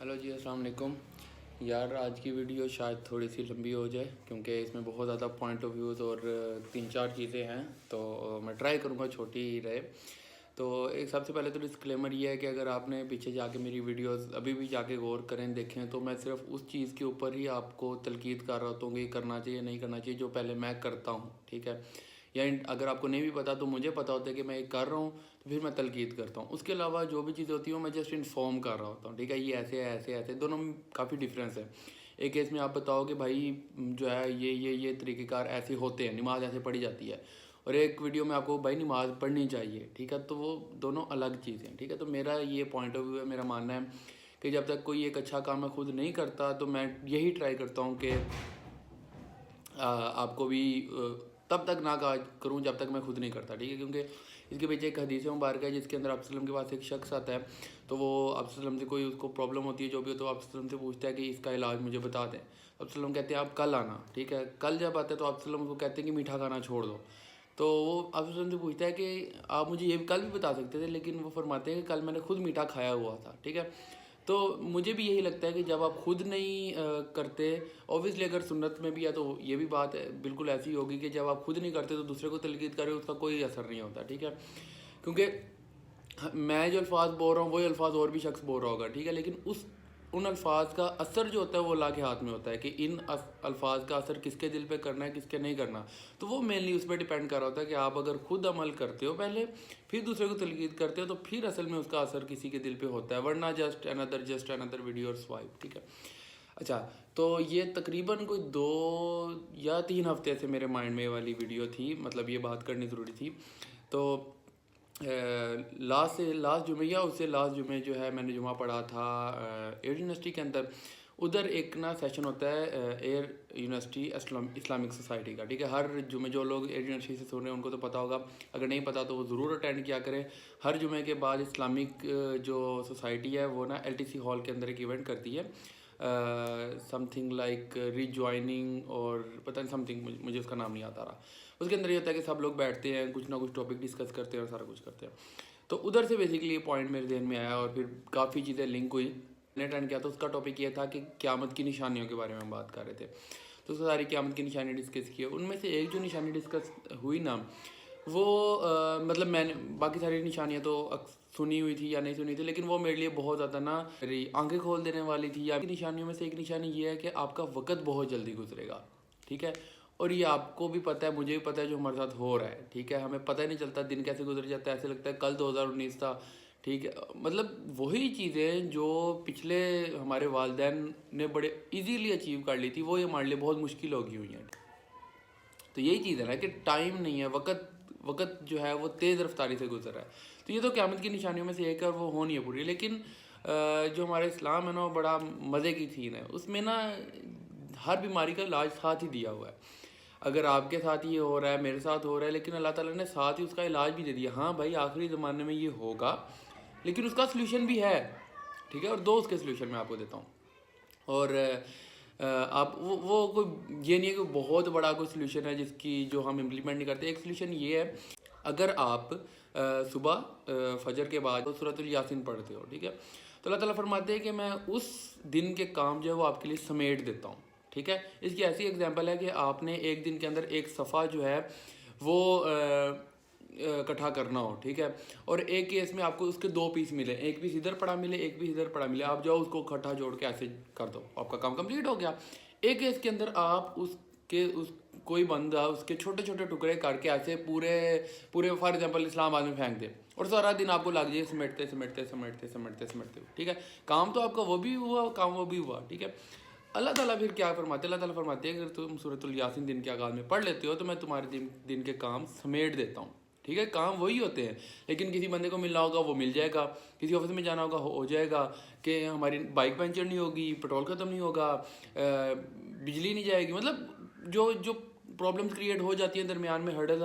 Hello जी, अस्सलाम वालेकुम। यार आज की वीडियो शायद थोड़ी सी लंबी हो जाए क्योंकि इसमें बहुत ज़्यादा पॉइंट ऑफ व्यूज़ और 3-4 चीज़ें हैं, तो मैं ट्राई करूँगा छोटी ही रहे। तो एक सबसे पहले तो डिस्क्लेमर ये है कि अगर आपने पीछे जाके मेरी वीडियोस अभी भी जाके गौर करें देखें तो मैं सिर्फ उस चीज़ के ऊपर ही आपको तलकीद कर रहा होता हूँ कि करना चाहिए नहीं करना चाहिए जो पहले मैं करता हूँ, ठीक है। या अगर आपको नहीं भी पता तो मुझे पता होता है कि मैं ये कर रहा हूँ तो फिर मैं तलकीद करता हूँ। उसके अलावा जो भी चीज़ होती है मैं जस्ट इन्फॉर्म कर रहा होता हूँ, ठीक है। ये ऐसे है ऐसे ऐसे दोनों में काफ़ी डिफरेंस है। एक केस में आप बताओ कि भाई जो है ये तरीक़ेकार ऐसे होते हैं, नमाज ऐसे पढ़ी जाती है, और एक वीडियो में आपको भाई नमाज पढ़नी चाहिए, ठीक है। तो वो दोनों अलग चीज़ें हैं, ठीक है। तो मेरा ये पॉइंट ऑफ व्यू है, मेरा मानना है कि जब तक कोई एक अच्छा काम मैं खुद नहीं करता तो मैं यही ट्राई करता हूँ कि आपको भी तब तक ना करूँ जब तक मैं खुद नहीं करता, ठीक है। क्योंकि इसके पीछे एक हदीस मुबारक है जिसके अंदर आप सल्लम के पास एक शख्स आता है, तो वो आप सल्लम से कोई उसको प्रॉब्लम होती है जो भी हो, तो आप सल्लम से पूछता है कि इसका इलाज मुझे बता दें। आप सल्लम कहते हैं आप कल आना, ठीक है। कल जब आते हैं तो आप सल्लम उसको कहते हैं कि मीठा खाना छोड़ दो। तो वो आप सल्लम से पूछता है कि आप मुझे ये कल भी बता सकते थे, लेकिन वो फरमाते हैं कि कल मैंने खुद मीठा खाया हुआ था, ठीक है। तो मुझे भी यही लगता है कि जब आप खुद नहीं करते, ऑब्वियसली अगर सुन्नत में भी है तो ये भी बात है बिल्कुल ऐसी होगी कि जब आप खुद नहीं करते तो दूसरे को तलकीद करें उसका कोई असर नहीं होता, ठीक है। क्योंकि मैं जो अल्फाज बोल रहा हूँ वही अल्फाज और भी शख्स बोल रहा होगा, ठीक है। लेकिन उन अल्फाज का असर जो होता है वो अल्लाह के हाथ में होता है कि इन अल्फाज का असर किसके दिल पे करना है किसके नहीं करना। तो वो मेनली उस पर डिपेंड कर रहा होता है कि आप अगर खुद अमल करते हो पहले, फिर दूसरे को तलकीद करते हो, तो फिर असल में उसका असर किसी के दिल पे होता है, वरना जस्ट अनदर वीडियो और स्वाइप, ठीक है। अच्छा, तो ये तकरीबन कोई 2 या 3 हफ्ते से मेरे माइंड में ये वाली वीडियो थी, मतलब ये बात करनी ज़रूरी थी। तो लास्ट जुमे या उससे लास्ट जुमे जो है मैंने जुमा पढ़ा था एयर यूनिवर्सिटी के अंदर। उधर एक ना सेशन होता है एयर यूनिवर्सिटी इस्लामिक सोसाइटी का, ठीक है। हर जुमे जो लोग एयर यूनिवर्सिटी से सुन रहे हैं उनको तो पता होगा, अगर नहीं पता तो वो ज़रूर अटेंड किया करें। हर जुमे के बाद इस्लामिक जो सोसाइटी है वो ना LTC हॉल के अंदर एक इवेंट करती है, समथिंग लाइक रिजॉइनिंग और पता नहीं समथिंग, मुझे उसका नाम नहीं आता रहा। उसके अंदर ये होता है कि सब लोग बैठते हैं, कुछ ना कुछ टॉपिक डिस्कस करते हैं और सारा कुछ करते हैं। तो उधर से बेसिकली ये पॉइंट मेरे ध्यान में आया और फिर काफ़ी चीज़ें लिंक हुई। मैंने अटेंड किया तो उसका टॉपिक ये था कि क़यामत की निशानियों के बारे में बात कर रहे थे। तो उसको सारी क़यामत की निशानी डिस्कस की। उनमें से एक जो निशानी डिस्कस हुई ना वो मतलब मैंने बाकी सारी निशानियाँ तो सुनी हुई थी या नहीं सुनी थी, लेकिन वो मेरे लिए बहुत ज़्यादा ना मेरी आंखें खोल देने वाली थी। या निशानियों में से एक निशानी ये है कि आपका वक्त बहुत जल्दी गुजरेगा, ठीक है। और ये आपको भी पता है, मुझे भी पता है जो हमारे साथ हो रहा है, ठीक है। हमें पता ही नहीं चलता दिन कैसे गुजर जाता है, ऐसे लगता है कल 2019 था, ठीक है। मतलब वही चीज़ें जो पिछले हमारे वालिदैन ने बड़े इजीली अचीव कर ली थी वो ये हमारे लिए बहुत मुश्किल हो गई हुई हैं। तो यही चीज़ है ना कि टाइम नहीं है, वक्त जो है वो तेज़ रफ्तारी से गुजर रहा है। तो ये तो क़यामत की निशानियों में से एक है और वो हो नहीं है पूरी। लेकिन जो हमारा इस्लाम है ना वो बड़ा मज़े की चीज़ है। उसमें ना हर बीमारी का इलाज साथ ही दिया हुआ है। अगर आपके साथ ये हो रहा है, मेरे साथ हो रहा है, लेकिन अल्लाह ताला ने साथ ही उसका इलाज भी दे दिया। हाँ भाई, आखिरी ज़माने में ये होगा लेकिन उसका सल्यूशन भी है, ठीक है। और 2 उसके सल्यूशन मैं आपको देता हूँ। और आप वो कोई ये नहीं है कि बहुत बड़ा कोई सल्यूशन है जिसकी जो हम इम्प्लीमेंट नहीं करते। एक सल्यूशन ये है, अगर आप सुबह फजर के बाद सूरतुल यासीन पढ़ते हो, ठीक है, तो अल्लाह ताला फरमाते हैं कि मैं उस दिन के काम जो है वो आपके लिए समेट देता हूँ, ठीक है। इसकी ऐसी एग्जांपल है कि आपने एक दिन के अंदर एक सफ़ा जो है वो इकट्ठा करना हो, ठीक है। और एक केस में आपको उसके 2 पीस मिले, एक पीस इधर पड़ा मिले, एक पीस इधर पड़ा मिले, आप जाओ उसको इकट्ठा जोड़ के ऐसे कर दो, आपका काम कंप्लीट हो गया। एक केस के अंदर आप उस कोई बंदा उसके छोटे छोटे टुकड़े करके ऐसे पूरे पूरे फॉर एग्जांपल इस्लामाबाद में फेंक दे और सारा दिन आपको लग जाए समेटते समेटते समेटते समेटते समेटते, ठीक है। काम तो आपका वो भी हुआ, काम वो भी हुआ, ठीक है। अल्लाह ताला फिर क्या फरमाते हैं, अल्लाह ताला फरमाते हैं अगर तुम सूरतुल यासीन दिन के आगाज़ में पढ़ लेते हो तो मैं तुम्हारे दिन के काम समेट देता हूँ, ठीक है। काम वही होते हैं, लेकिन किसी बंदे को मिलना होगा वो मिल जाएगा, किसी ऑफिस में जाना होगा हो जाएगा, कि हमारी बाइक पंचर नहीं होगी, पेट्रोल ख़त्म नहीं होगा, बिजली नहीं जाएगी, मतलब जो जो प्रॉब्लम्स क्रिएट हो जाती हैं दरमियान में, हर्डल,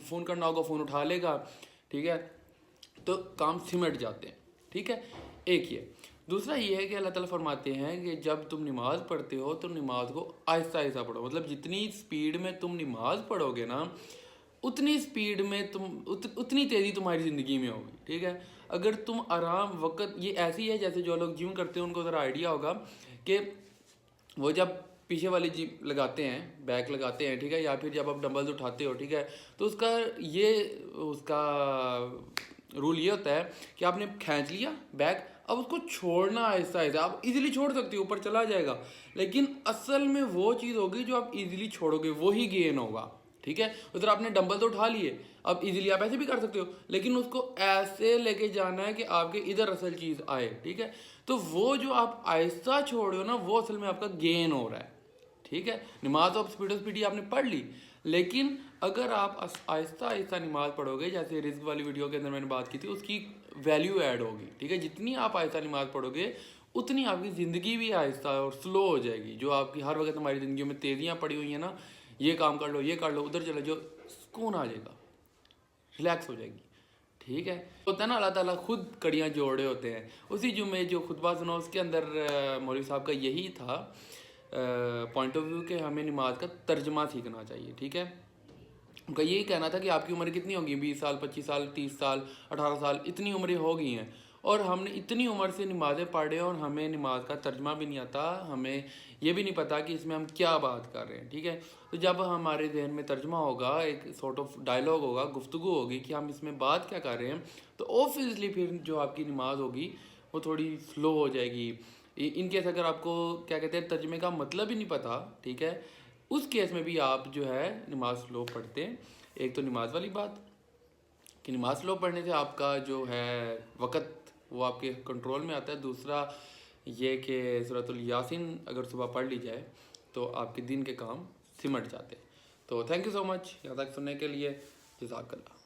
फ़ोन करना होगा फ़ोन उठा लेगा, ठीक है। तो काम सिमट जाते हैं, ठीक है। एक ये दूसरा ये है कि अल्लाह ताला फरमाते हैं कि जब तुम नमाज़ पढ़ते हो तो नमाज को आहिस्ता आहिस्ता पढ़ो, मतलब जितनी स्पीड में तुम नमाज़ पढ़ोगे ना उतनी स्पीड में उतनी तेज़ी तुम्हारी ज़िंदगी में होगी, ठीक है। اگر تم آرام وقت، یہ ایسی ہے جیسے جو لوگ جم کرتے ہیں ان کو ذرا آئیڈیا ہوگا کہ وہ جب پیچھے والی جم لگاتے ہیں، بیک لگاتے ہیں، ٹھیک ہے، یا پھر جب آپ ڈمبلز اٹھاتے ہو، ٹھیک ہے، تو اس کا رول یہ ہوتا ہے کہ آپ نے کھینچ لیا بیک، اب اس کو چھوڑنا آہستہ آہستہ، آپ ایزیلی چھوڑ سکتے ہو، اوپر چلا جائے گا، لیکن اصل میں وہ چیز ہوگی جو آپ ایزیلی چھوڑو گے وہی گین ہوگا، ٹھیک ہے. ادھر آپ نے ڈمبل تو اٹھا لیے، اب ایزیلی آپ ایسے بھی کر سکتے ہو، لیکن اس کو ایسے لے کے جانا ہے کہ آپ کے ادھر اصل چیز آئے، ٹھیک ہے. تو وہ جو آپ آہستہ چھوڑ رہے ہو نا، وہ اصل میں آپ کا گین ہو رہا ہے، ٹھیک ہے. نماز آپ اسپیڈی آپ نے پڑھ لی، لیکن اگر آپ آہستہ آہستہ نماز پڑھو گے، جیسے رزق والی ویڈیو کے اندر میں نے بات کی تھی، اس کی ویلیو ایڈ ہوگی، ٹھیک ہے. جتنی آپ آہستہ نماز پڑھو گے اتنی آپ کی زندگی بھی آہستہ اور سلو ہو جائے گی. جو آپ کی ہر وقت ہماری زندگیوں میں تیزیاں پڑی ہوئی ہیں نا، یہ کام کر لو، یہ کر لو، ادھر چلے جو سکون آ جائے گا، ریلیکس ہو جائے گی، ٹھیک ہے. ہوتا ہے نا اللہ تعالیٰ خود کڑیاں جوڑ رہے ہوتے ہیں. اسی جمعے جو خطبہ سنا اس کے اندر مولوی صاحب کا یہی تھا پوائنٹ آف ویو کہ ہمیں نماز کا ترجمہ سیکھنا چاہیے، ٹھیک ہے. ان کا یہی کہنا تھا کہ آپ کی عمر کتنی ہوگی، 20 سال، 25 سال، 30 سال، 18 سال، اتنی عمریں ہو گئی ہیں، اور ہم نے اتنی عمر سے نمازیں پڑھ رہے ہیں اور ہمیں نماز کا ترجمہ بھی نہیں آتا، ہمیں یہ بھی نہیں پتہ کہ اس میں ہم کیا بات کر رہے ہیں، ٹھیک ہے. تو جب ہمارے ذہن میں ترجمہ ہوگا، ایک سارٹ آف ڈائلاگ ہوگا، گفتگو ہوگی کہ ہم اس میں بات کیا کر رہے ہیں، تو اوبویسلی پھر جو آپ کی نماز ہوگی وہ تھوڑی سلو ہو جائے گی. ان کیس اگر آپ کو کیا کہتے ہیں ترجمے کا مطلب ہی نہیں پتہ، ٹھیک ہے، اس کیس میں بھی آپ جو ہے نماز سلو پڑھتے ہیں. ایک تو نماز والی بات کہ نماز سلو پڑھنے سے آپ کا جو ہے وقت وہ آپ کے کنٹرول میں آتا ہے. دوسرا یہ کہ سورۃ الیاسین اگر صبح پڑھ لی جائے تو آپ کے دن کے کام سمٹ جاتے ہیں. تو تھینک یو سو مچ یہاں تک سننے کے لیے. جزاک اللہ.